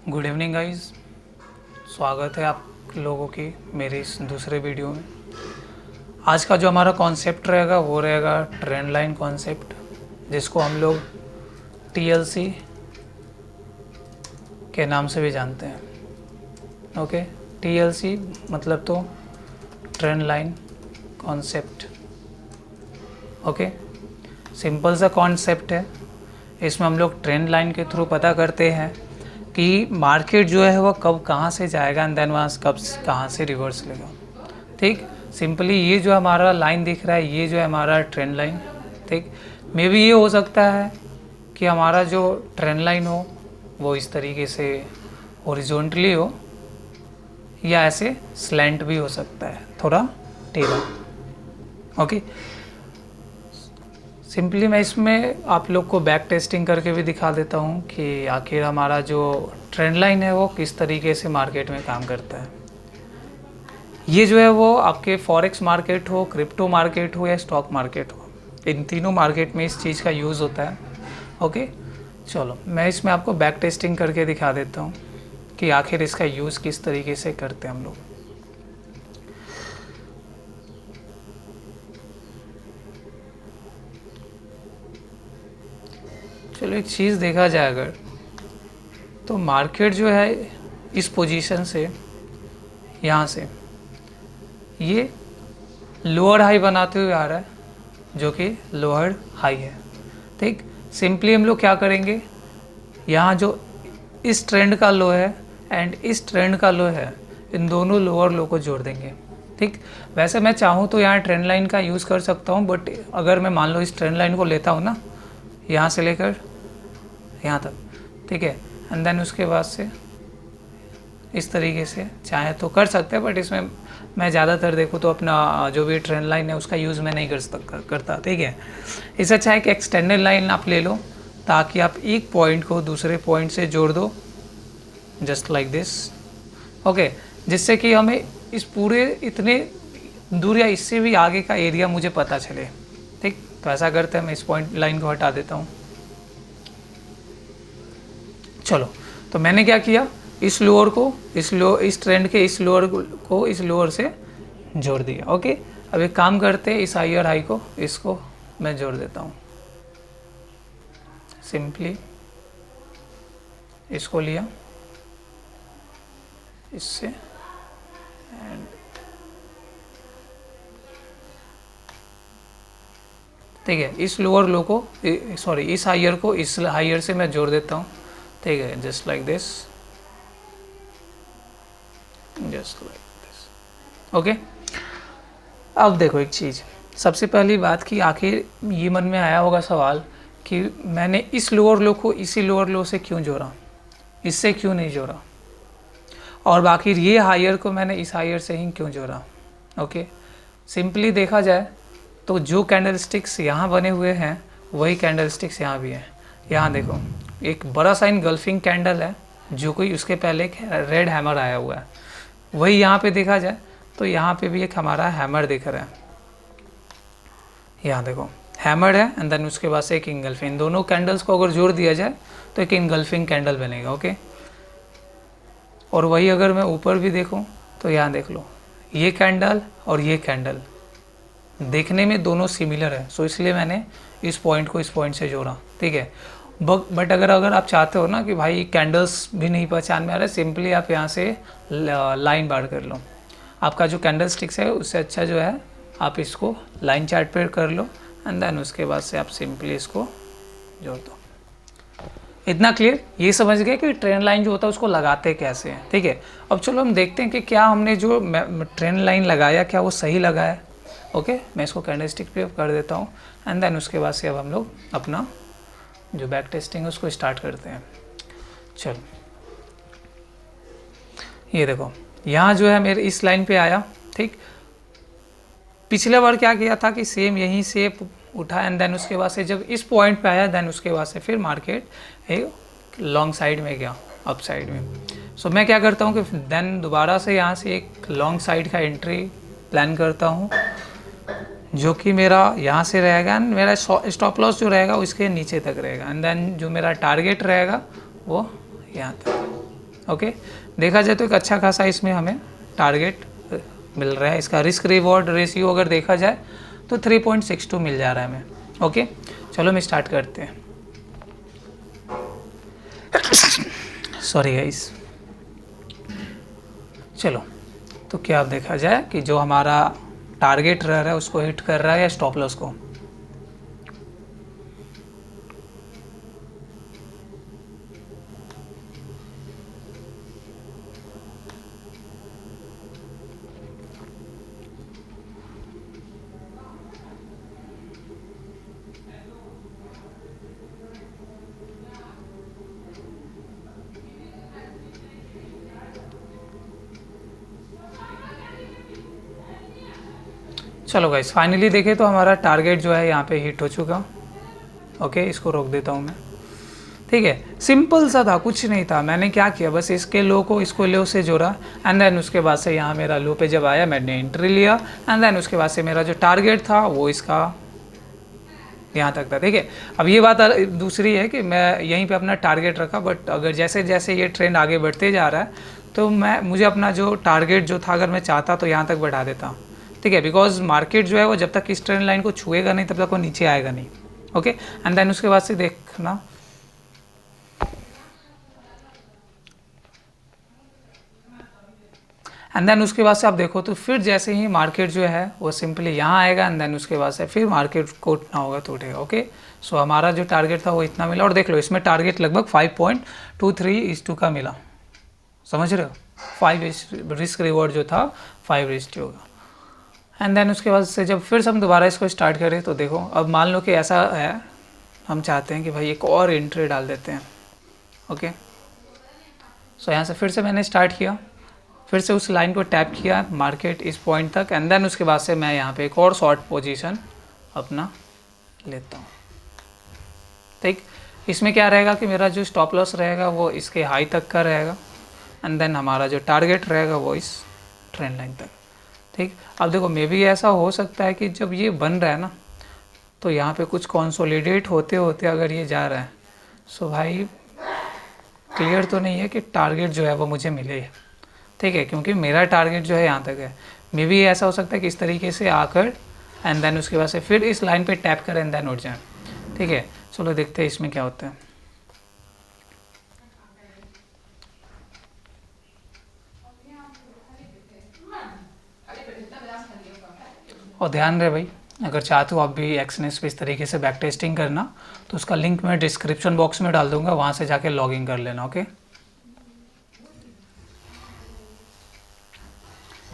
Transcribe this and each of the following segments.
Good evening guys. स्वागत है आप लोगों की मेरे इस दूसरे वीडियो में। आज का जो हमारा कॉन्सेप्ट रहेगा वो रहेगा ट्रेंड लाइन कॉन्सेप्ट, जिसको हम लोग टीएलसी के नाम से भी जानते हैं। ओके, टीएलसी मतलब तो trend line concept. Okay, simple सा कॉन्सेप्ट है। इसमें हम लोग ट्रेंड लाइन के थ्रू पता करते हैं कि मार्केट जो है वो कब कहाँ से जाएगा एंड देन वहाँ कब कहाँ से रिवर्स लेगा। ठीक, सिंपली ये जो हमारा लाइन दिख रहा है ये जो है हमारा ट्रेंड लाइन। ठीक, मे बी ये हो सकता है कि हमारा जो ट्रेंड लाइन हो वो इस तरीके से हॉरिजॉन्टली हो या ऐसे स्लैंट भी हो सकता है, थोड़ा टेढ़ा। ओके, सिंपली मैं इसमें आप लोग को बैक टेस्टिंग करके भी दिखा देता हूँ कि आखिर हमारा जो ट्रेंड लाइन है वो किस तरीके से मार्केट में काम करता है। ये जो है वो आपके फॉरेक्स मार्केट हो, क्रिप्टो मार्केट हो या स्टॉक मार्केट हो, इन तीनों मार्केट में इस चीज़ का यूज़ होता है। ओके, चलो मैं इसमें आपको बैक टेस्टिंग करके दिखा देता हूँ कि आखिर इसका यूज़ किस तरीके से करते हैं हम लोग। चलो एक चीज़ देखा जाए अगर, तो मार्केट जो है इस पोजीशन से यहाँ से ये लोअर हाई बनाते हुए आ रहा है, जो कि लोअर हाई है। ठीक, सिंपली हम लोग क्या करेंगे, यहाँ जो इस ट्रेंड का लो है एंड इस ट्रेंड का लो है, इन दोनों लोअर लो को जोड़ देंगे। ठीक, वैसे मैं चाहूँ तो यहाँ ट्रेंड लाइन का यूज़ कर सकता हूँ, बट अगर मैं मान लो इस ट्रेंड लाइन को लेता हूँ ना, यहाँ से लेकर यहाँ तक, ठीक है, एंड देन उसके बाद से इस तरीके से चाहे तो कर सकते हैं, बट इसमें मैं ज़्यादातर देखूँ तो अपना जो भी ट्रेंड लाइन है उसका यूज़ मैं नहीं करता। ठीक है, इससे अच्छा है कि एक्सटेंडेड लाइन आप ले लो ताकि आप एक पॉइंट को दूसरे पॉइंट से जोड़ दो, जस्ट लाइक दिस। ओके, जिससे कि हमें इस पूरे इतने दूर या इससे भी आगे का एरिया मुझे पता चले। ठीक, तो ऐसा करते हैं, मैं इस पॉइंट लाइन को हटा देता हूँ। चलो, तो मैंने क्या किया, इस लोअर को इस ट्रेंड के इस लोअर को इस लोअर से जोड़ दिया। ओके, अब एक काम करते हैं, इस हायर हाई को इसको मैं जोड़ देता हूँ। सिंपली इसको लिया इससे एंड ठीक है, इस लोअर लो को सॉरी इस हायर को इस हायर से मैं जोड़ देता हूँ। ठीक है, just like this, just like this. Okay, अब देखो एक चीज़, सबसे पहली बात कि आखिर ये मन में आया होगा सवाल कि मैंने इस लोअर लो को इसी लोअर लो से क्यों जोड़ा, इससे क्यों नहीं जोड़ा, और बाकी ये हायर को मैंने इस हायर से ही क्यों जोड़ा। ओके, सिंपली देखा जाए तो जो कैंडल स्टिक्स यहाँ बने हुए हैं वही कैंडल स्टिक्स यहाँ भी हैं। यहाँ देखो एक बड़ा सा इनगल्फिंग कैंडल है, जो कोई उसके पहले एक रेड हैमर आया हुआ है, वही यहाँ पे देखा जाए तो यहाँ पे भी एक हमारा हैमर दिख रहा है। यहाँ देखो हैमर है एंड देन उसके बाद से एक इनगल्फिंग, इन दोनों कैंडल्स को अगर जोड़ दिया जाए तो एक इनगल्फिंग कैंडल बनेगा। ओके, और वही अगर मैं ऊपर भी देखूँ तो यहाँ देख लो, ये कैंडल और ये कैंडल देखने में दोनों सिमिलर है, सो इसलिए मैंने इस पॉइंट को इस पॉइंट से जोड़ा। ठीक है, बट अगर आप चाहते हो ना कि भाई कैंडल्स भी नहीं पहचान में आ रहा है, सिंपली आप यहाँ से लाइन बार कर लो। आपका जो कैंडल स्टिक्स है उससे अच्छा जो है आप इसको लाइन चार्ट पर कर लो एंड देन उसके बाद से आप सिंपली इसको जोड़ दो। इतना क्लियर, ये समझ गए कि ट्रेंड लाइन जो होता है उसको लगाते कैसे हैं। ठीक है, अब चलो हम देखते हैं कि क्या हमने जो ट्रेंड लाइन लगाया क्या वो सही लगा है। ओके, मैं इसको कैंडल स्टिक पे कर देता हूँ एंड देन उसके बाद से अब हम लोग अपना जो बैक टेस्टिंग है उसको स्टार्ट करते हैं। चलो, ये देखो यहाँ जो है मेरे इस लाइन पे आया। ठीक, पिछले बार क्या किया था कि सेम यहीं से उठा एंड देन उसके बाद से जब इस पॉइंट पे आया देन उसके बाद से फिर मार्केट एक लॉन्ग साइड में गया, अप साइड में। सो मैं क्या करता हूँ कि देन दोबारा से यहाँ से एक लॉन्ग साइड का एंट्री प्लान करता हूँ, जो कि मेरा यहाँ से रहेगा एंड मेरा स्टॉप लॉस जो रहेगा उसके नीचे तक रहेगा एंड देन जो मेरा टारगेट रहेगा वो यहाँ तक। ओके, देखा जाए तो एक अच्छा खासा इसमें हमें टारगेट मिल रहा है। इसका रिस्क रिवॉर्ड रेशियो अगर देखा जाए तो 3.62 मिल जा रहा है हमें। ओके, चलो हम स्टार्ट करते हैं। Sorry guys. चलो, तो क्या अब देखा जाए कि जो हमारा टारगेट रह रहा है उसको हिट कर रहा है या स्टॉप लॉस को। चलो गाइस, फाइनली देखें तो हमारा टारगेट जो है यहाँ पे हिट हो चुका। ओके, इसको रोक देता हूँ मैं। ठीक है, सिंपल सा था, कुछ नहीं था। मैंने क्या किया, बस इसके लो को इसको लो से जोड़ा एंड देन उसके बाद से यहाँ मेरा लो पे जब आया मैंने एंट्री लिया एंड देन उसके बाद से मेरा जो टारगेट था वो इसका यहाँ तक था। ठीक है, अब ये बात दूसरी है कि मैं यहीं पे अपना टारगेट रखा, बट अगर जैसे जैसे ये ट्रेंड आगे बढ़ते जा रहा है तो मुझे अपना जो टारगेट जो था अगर मैं चाहता तो यहाँ तक बढ़ा देता। ठीक है, बिकॉज मार्केट जो है वो जब तक इस ट्रेंड लाइन को छुएगा नहीं तब तक वो नीचे आएगा नहीं। ओके, एंड देन उसके बाद से देखना, एंड देन उसके बाद से आप देखो तो फिर जैसे ही मार्केट जो है वो सिंपली यहाँ आएगा एंड देन उसके बाद से फिर मार्केट को उठना होगा तो उठेगा। ओके, सो हमारा जो टारगेट था वो इतना मिला और देख लो इसमें टारगेट लगभग 5.23:2 का मिला। समझ रहे हो, 5 रिस्क रिवॉर्ड जो था 5:2 का। एंड देन उसके बाद से जब फिर से हम दोबारा इसको स्टार्ट करें तो देखो, अब मान लो कि ऐसा है, हम चाहते हैं कि भाई एक और एंट्री डाल देते हैं। ओके, सो यहाँ से फिर से मैंने स्टार्ट किया, फिर से उस लाइन को टैप किया मार्केट इस पॉइंट तक एंड देन उसके बाद से मैं यहाँ पे एक और शॉर्ट पोजीशन अपना लेता हूँ। ठीक, इसमें क्या रहेगा कि मेरा जो स्टॉप लॉस रहेगा वो इसके हाई तक का रहेगा एंड देन हमारा जो टारगेट रहेगा वो इस ट्रेंड लाइन तक। ठीक, अब देखो मे भी ऐसा हो सकता है कि जब ये बन रहा है ना तो यहाँ पे कुछ कंसोलिडेट होते होते अगर ये जा रहा है, सो भाई क्लियर तो नहीं है कि टारगेट जो है वो मुझे मिले। ठीक है, क्योंकि मेरा टारगेट जो है यहाँ तक है। मे भी ऐसा हो सकता है कि इस तरीके से आकर एंड देन उसके बाद से फिर इस लाइन पे टैप करें एंड देन उठ जाए। ठीक है, चलो देखते हैं इसमें क्या होता है। और ध्यान रहे भाई, अगर चाहते हो आप भी एक्सनेस पे इस तरीके से बैक टेस्टिंग करना तो उसका लिंक मैं डिस्क्रिप्शन बॉक्स में डाल दूंगा, वहाँ से जाके लॉगिन कर लेना। ओके,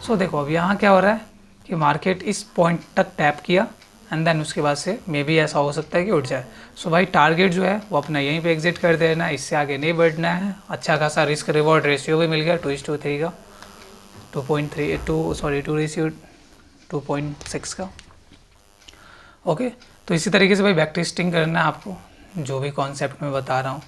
सो देखो अब यहाँ क्या हो रहा है कि मार्केट इस पॉइंट तक टैप किया एंड देन उसके बाद से मे भी ऐसा हो सकता है कि उठ जाए। सो भाई टारगेट जो है वो अपना यहीं पे एग्जिट कर देना, इससे आगे नहीं बढ़ना है। अच्छा खासा रिस्क रिवॉर्ड रेशियो भी मिल गया 2:3 का, 2.6 का। ओके, तो इसी तरीके से भाई बैक टेस्टिंग करना है आपको, जो भी कॉन्सेप्ट मैं बता रहा हूँ।